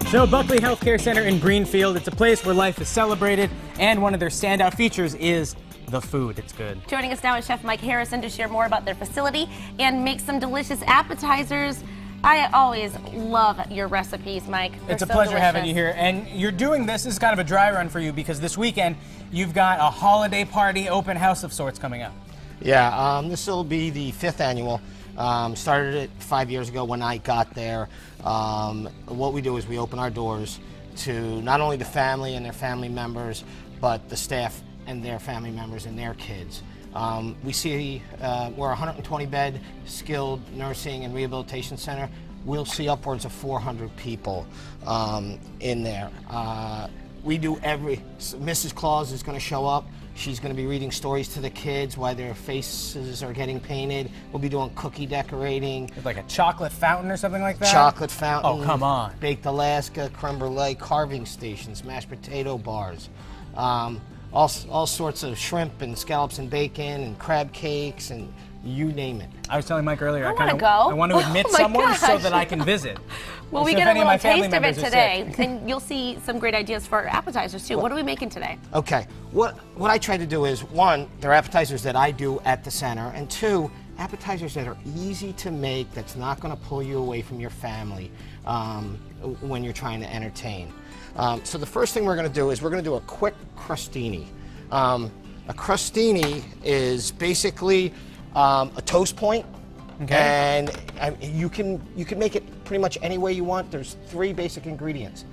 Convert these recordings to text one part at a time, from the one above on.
So Buckley Healthcare Center in Greenfield, it's a place where life is celebrated, and one of their standout features is the food. It's good. Joining us now is Chef Mike Harrison to share more about their facility and make some delicious appetizers. I always love your recipes, Mike. It's a pleasure having you here. And you're doing this is kind of a dry run for you because this weekend you've got a holiday party open house of sorts coming up. Yeah, this will be the 5th annual. Started it 5 years ago when I got there. What we do is we open our doors to not only the family and their family members, but the staff and their family members and their kids. We see we're a 120-bed skilled nursing and rehabilitation center. We'll see upwards of 400 people in there. We do Mrs. Claus is going to show up. She's going to be reading stories to the kids while their faces are getting painted. We'll be doing cookie decorating. Like a chocolate fountain or something like that? Chocolate fountain. Oh, come on. Baked Alaska, creme brulee, carving stations, mashed potato bars. All sorts of shrimp and scallops and bacon and crab cakes and you name it. I was telling Mike earlier, I want to admit someone so that I can visit. Well, we get a little taste of it today, and you'll see some great ideas for appetizers too. What are we making today? Okay, what I try to do is, one, they're appetizers that I do at the center, and two, appetizers that are easy to make, that's not going to pull you away from your family when you're trying to entertain. So the first thing we're going to do is we're going to do a quick crostini. A crostini is basically a toast point, and you can make it pretty much any way you want. There's 3 basic ingredients: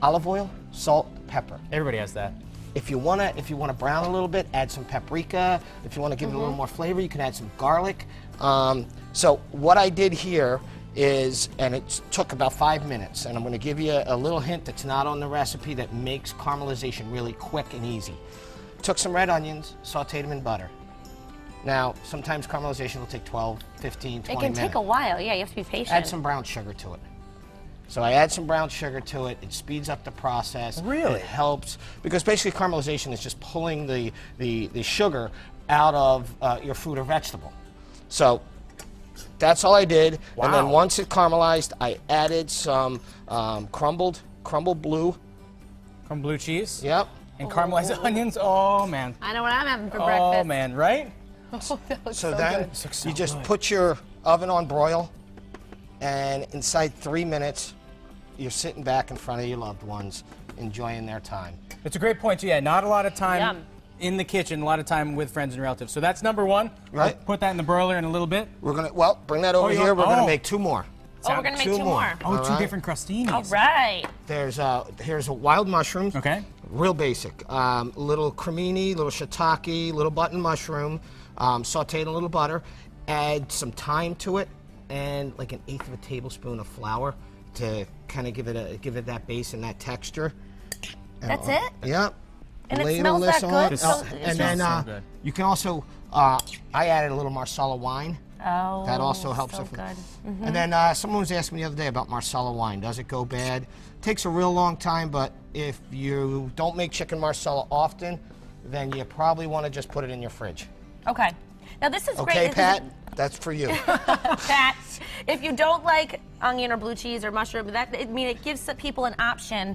olive oil, salt, pepper. Everybody has that. If you wanna brown a little bit, add some paprika. If you want to give it a little more flavor, you can add some garlic. So what I did here is, and it took about 5 minutes, and I'm going to give you a little hint that's not on the recipe that makes caramelization really quick and easy. Took some red onions, sauteed them in butter. Now, sometimes caramelization will take 12, 15, 20 minutes. It can take a while, yeah, you have to be patient. Add some brown sugar to it. So I add some brown sugar to it. It speeds up the process. Really? It helps, because basically caramelization is just pulling the sugar out of your fruit or vegetable. So that's all I did. Wow. And then once it caramelized, I added some crumbled blue. From blue cheese? Yep. And caramelized onions? Oh, man. I know what I'm having for breakfast. Oh, man, right? Oh, that looks So so then good. you just put your oven on broil, and inside 3 minutes, you're sitting back in front of your loved ones, enjoying their time. It's a great point, too. Yeah, not a lot of time Yum. in the kitchen, a lot of time with friends and relatives. So that's number 1. Right. We'll put that in the broiler in a little bit. We're gonna, well, bring that over here. We're gonna make 2 more. Oh, we're going to make 2 more. Oh, All 2 right. different crostinis. All right. Here's a wild mushroom. Okay. Real basic. Little cremini, little shiitake, little button mushroom, sauteed in a little butter. Add some thyme to it, and like 1/8 of a tablespoon of flour to kind of give it that base and that texture. That's it? Yep. And it Ladle smells this that on. good? And then so good. you can also, I added a little Marsala wine. Oh, That also helps. so it. good. And then someone was asking me the other day about Marsala wine. Does it go bad? Takes a real long time, but if you don't make chicken Marsala often, then you probably want to just put it in your fridge. Okay. Now this is great. Okay, Pat? That's for you. Pat, if you don't like onion or blue cheese or mushroom, it gives people an option.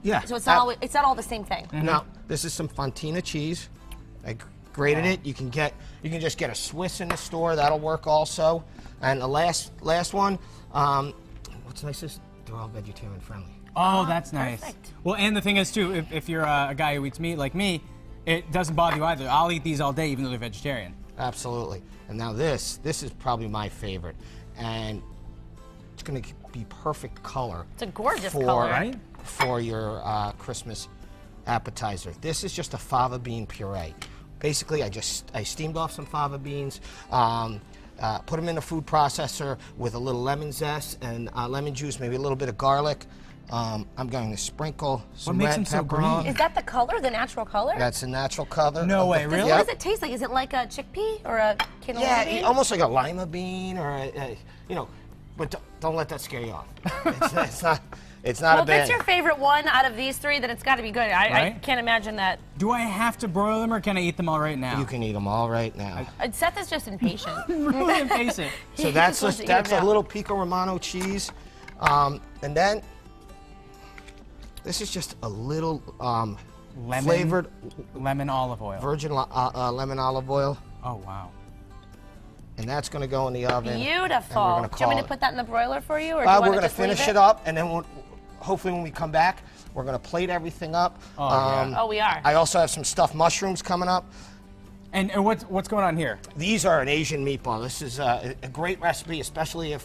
Yeah. So it's not all the same thing. Now, this is some Fontina cheese. I grated it. You can just get a Swiss in the store. That'll work also. And the last one, what's nice is they're all vegetarian friendly. Oh, that's nice. Perfect. Well, and the thing is, too, if you're a guy who eats meat like me, it doesn't bother you either. I'll eat these all day, even though they're vegetarian. Absolutely. And now this is probably my favorite. And it's going to be perfect color. It's a gorgeous color. Right? For your Christmas appetizer. This is just a fava bean puree. Basically, I steamed off some fava beans, put them in a food processor with a little lemon zest and lemon juice, maybe a little bit of garlic. I'm going to sprinkle some makes red them so pepper on. Is that the color, the natural color? That's a natural color. No way, really? What does it taste like? Is it like a chickpea or a canola Yeah, bean? almost like a lima bean or but don't let that scare you off. It's not Well, a if bad. it's your favorite one out of these 3, then it's got to be good. I Right? can't imagine that. Do I have to broil them, or can I eat them all right now? You can eat them all right now. Seth is just impatient. I'm really impatient. So He that's just wants to eat a them now. little pico romano cheese, and then This is just a little Lemon, flavored lemon olive oil. virgin lemon olive oil. Oh, wow. And that's going to go in the oven. Beautiful. Do you want me to put that in the broiler for you, or do you We're want going to to just leave finish it up, and then hopefully when we come back, we're going to plate everything up. Oh, we are. I also have some stuffed mushrooms coming up. And what's going on here? These are an Asian meatball. This is a great recipe, especially if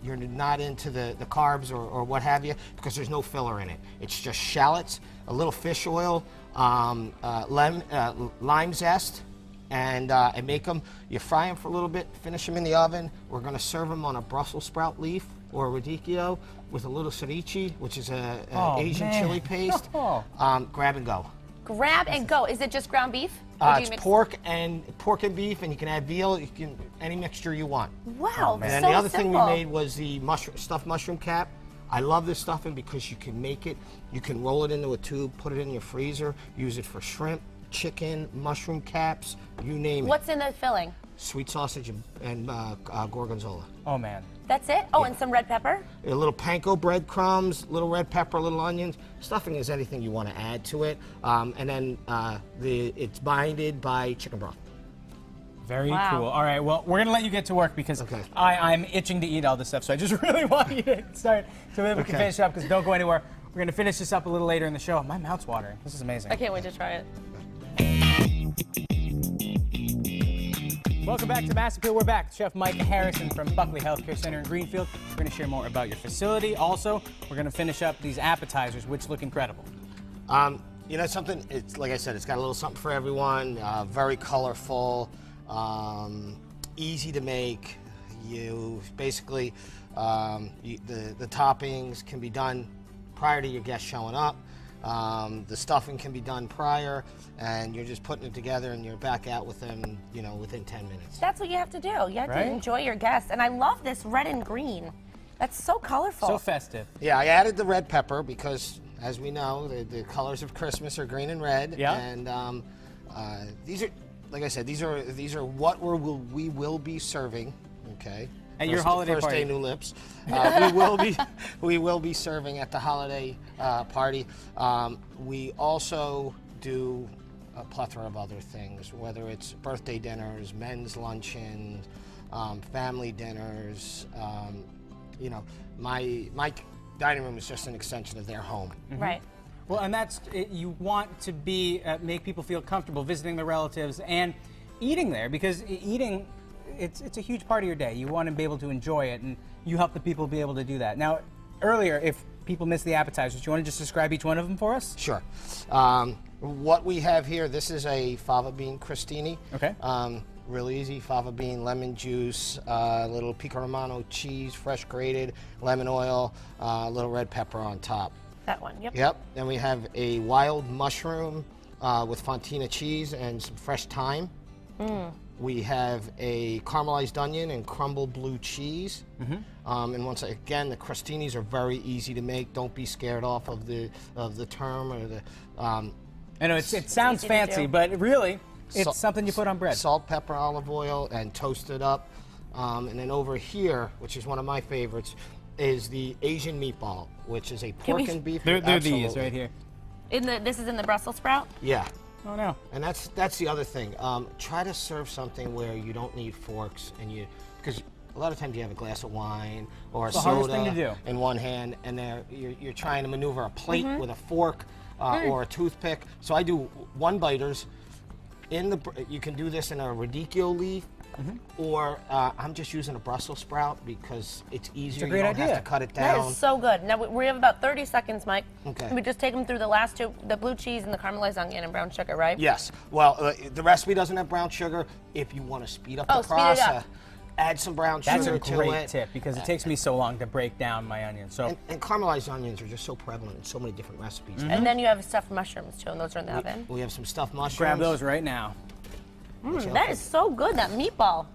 you're not into the carbs or what have you, because there's no filler in it. It's just shallots, a little fish oil, lime zest, and make them. You fry them for a little bit, finish them in the oven. We're going to serve them on a Brussels sprout leaf or a radicchio with a little ceviche, which is an Asian chili paste. Grab and go. Grab and go. Is it just ground beef? It's pork and beef, and you can add veal. You can any mixture you want. Wow, And then so the other thing we simple. made was the stuffed mushroom cap. I love this stuffing because you can make it. You can roll it into a tube, put it in your freezer, use it for shrimp, chicken, mushroom caps, you name it. What's in the filling? Sweet sausage and gorgonzola. Oh, man. That's it? Oh, and some red pepper? A little panko breadcrumbs, little red pepper, little onions. Stuffing is anything you want to add to it. And then it's binded by chicken broth. Very Wow. cool. All right, well, we're going to let you get to work because Okay. I'm itching to eat all this stuff, so I just really want you to start so that we can finish up, because don't go anywhere. We're going to finish this up a little later in the show. My mouth's watering. This is amazing. I can't wait to try it. Welcome back to Mass Appeal. We're back. Chef Mike Harrison from Buckley Healthcare Center in Greenfield. We're going to share more about your facility. Also, we're going to finish up these appetizers, which look incredible. You know something? It's like I said, it's got a little something for everyone. Very colorful, easy to make. You basically the toppings can be done prior to your guests showing up. The stuffing can be done prior, and you're just putting it together, and you're back out with them, within 10 minutes. That's what you have to do. You have Right? to enjoy your guests. And I love this red and green. That's so colorful. So festive. Yeah, I added the red pepper because, as we know, the colors of Christmas are green and red. Yeah. And these are, like I said, these are what we will be serving. Okay. At your holiday first party. day new lips. we will be serving at the holiday party. We also do a plethora of other things, whether it's birthday dinners, men's luncheons, family dinners. My dining room is just an extension of their home. Right. Well, and that's it, you want to be make people feel comfortable visiting their relatives and eating there, because eating it's a huge part of your day. You want to be able to enjoy it, and you help the people be able to do that. Now, earlier, if people missed the appetizers, do you want to just describe each one of them for us? Sure. What we have here, this is a fava bean crostini. Okay. Really easy. Fava bean, lemon juice, little pico romano cheese, fresh grated, lemon oil, little red pepper on top. That one, yep. Yep. Then we have a wild mushroom with Fontina cheese and some fresh thyme. We have a caramelized onion and crumbled blue cheese. And once again, the crostinis are very easy to make. Don't be scared off of the term or the. I know it sounds easy to fancy, do. but really, it's Salt- something you put on bread. Salt, pepper, olive oil, and toast it up. And then over here, which is one of my favorites, is the Asian meatball, which is a pork and beef. They're these Absolutely. right here. This is in the Brussels sprout? Yeah. Oh no. And that's the other thing. Try to serve something where you don't need forks, because a lot of times you have a glass of wine or a the hardest soda thing to do. in one hand, and you're trying to maneuver a plate with a fork or a toothpick. So I do one biters. You can do this in a radicchio leaf, or I'm just using a Brussels sprout because it's easier. great You don't idea. have to cut it That down. is so good. Now, we have about 30 seconds, Mike. Okay. We just take them through the last two, the blue cheese and the caramelized onion and brown sugar, right? Yes. Well, the recipe doesn't have brown sugar. If you want to speed up the speed it up. process, add some brown That's sugar a to great it. tip, because it takes me so long to break down my onions. So And caramelized onions are just so prevalent in so many different recipes. And then you have stuffed mushrooms, too, and those are in the oven. We have some stuffed mushrooms. grab those right now. That is so good, that meatball.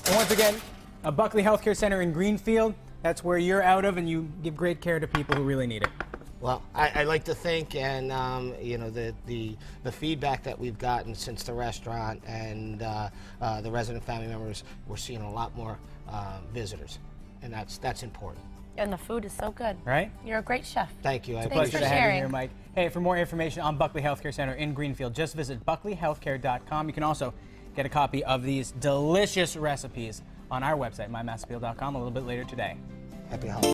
And once again, a Buckley Healthcare Center in Greenfield. That's where you're out of, and you give great care to people who really need it. Well, I like to think, and the feedback that we've gotten since the restaurant and the resident family members, we're seeing a lot more visitors. and that's important. And the food is so good. Right? You're a great chef. Thank you. I Thanks Pleasure for to have you sharing. here, Mike. Hey, for more information on Buckley Healthcare Center in Greenfield, just visit buckleyhealthcare.com. You can also get a copy of these delicious recipes on our website, mymassappeal.com, a little bit later today. Happy holidays.